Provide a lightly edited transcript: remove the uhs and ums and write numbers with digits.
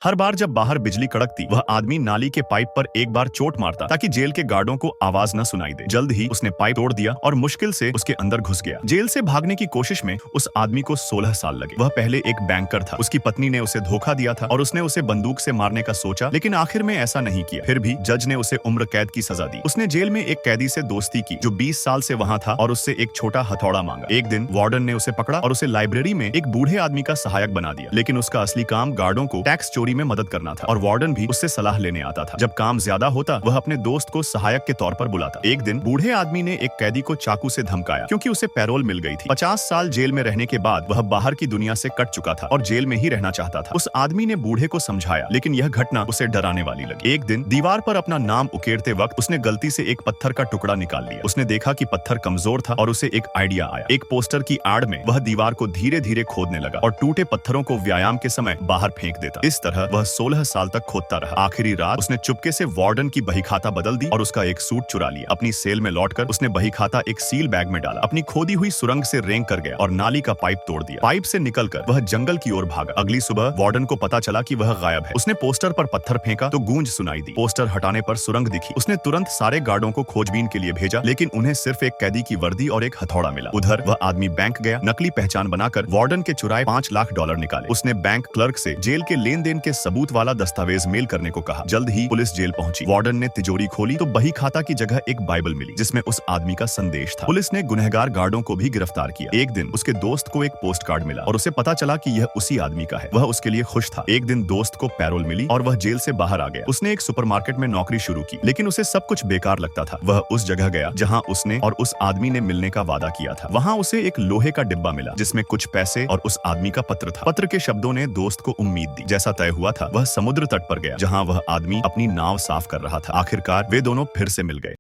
हर बार जब बाहर बिजली कड़कती, वह आदमी नाली के पाइप पर एक बार चोट मारता ताकि जेल के गार्डों को आवाज न सुनाई दे। जल्द ही उसने पाइप तोड़ दिया और मुश्किल से उसके अंदर घुस गया। जेल से भागने की कोशिश में उस आदमी को 16 साल लगे। वह पहले एक बैंकर था। उसकी पत्नी ने उसे धोखा दिया था और उसने उसे बंदूक से मारने का सोचा, लेकिन आखिर में ऐसा नहीं किया। फिर भी जज ने उसे उम्र कैद की सजा दी। उसने जेल में एक कैदी से दोस्ती की जो 20 साल से वहां था और उससे एक छोटा हथौड़ा मांगा। एक दिन वार्डन ने उसे पकड़ा और उसे लाइब्रेरी में एक बूढ़े आदमी का सहायक बना दिया, लेकिन उसका असली काम गार्डों को टैक्स चोरी में मदद करना था और वार्डन भी उससे सलाह लेने आता था। जब काम ज्यादा होता, वह अपने दोस्त को सहायक के तौर पर बुलाता। एक दिन बूढ़े आदमी ने एक कैदी को चाकू से धमकाया क्योंकि उसे पैरोल मिल गई थी। 50 साल जेल में रहने के बाद वह बाहर की दुनिया से कट चुका था और जेल में ही रहना चाहता था। उस आदमी ने बूढ़े को समझाया, लेकिन यह घटना उसे डराने वाली लगी। एक दिन दीवार पर अपना नाम उकेरते वक्त उसने गलती से एक पत्थर का टुकड़ा निकाल लिया। उसने देखा कि पत्थर कमजोर था और उसे एक आइडिया आया। एक पोस्टर की आड़ में वह दीवार को धीरे धीरे खोदने लगा और टूटे पत्थरों को व्यायाम के समय बाहर फेंक देता। इस तरह वह 16 साल तक खोदता रहा। आखिरी रात उसने चुपके से वार्डन की बही खाता बदल दी और उसका एक सूट चुरा लिया। अपनी सेल में लौटकर उसने बही खाता एक सील बैग में डाला, अपनी खोदी हुई सुरंग से रेंग कर गया और नाली का पाइप तोड़ दिया। पाइप से निकलकर वह जंगल की ओर भागा। अगली सुबह वार्डन को पता चला कि वह गायब है। उसने पोस्टर पर पत्थर फेंका तो गूंज सुनाई दी। पोस्टर हटाने पर सुरंग दिखी। उसने तुरंत सारे गार्डों को खोजबीन के लिए भेजा, लेकिन उन्हें सिर्फ एक कैदी की वर्दी और एक हथौड़ा मिला। उधर वह आदमी बैंक गया, नकली पहचान बनाकर वार्डन के चुराए $5 लाख निकाले। उसने बैंक क्लर्क से जेल के लेन देन के सबूत वाला दस्तावेज मेल करने को कहा। जल्द ही पुलिस जेल पहुंची। वार्डन ने तिजोरी खोली तो बही खाता की जगह एक बाइबल मिली जिसमें उस आदमी का संदेश था। पुलिस ने गुनहगार गार्डों को भी गिरफ्तार किया। एक दिन उसके दोस्त को एक पोस्ट कार्ड मिला और उसे पता चला कि यह उसी आदमी का है। वह उसके लिए खुश था। एक दिन दोस्त को पैरोल मिली और वह जेल से बाहर आ गया। उसने एक सुपरमार्केट में नौकरी शुरू की, लेकिन उसे सब कुछ बेकार लगता था। वह उस जगह गया जहां उसने और उस आदमी ने मिलने का वादा किया था। वहां उसे एक लोहे का डिब्बा मिला जिसमें कुछ पैसे और उस आदमी का पत्र था। पत्र के शब्दों ने दोस्त को उम्मीद दी। जैसा तय हुआ था, वह समुद्र तट पर गया जहां वह आदमी अपनी नाव साफ कर रहा था। आखिरकार वे दोनों फिर से मिल गए।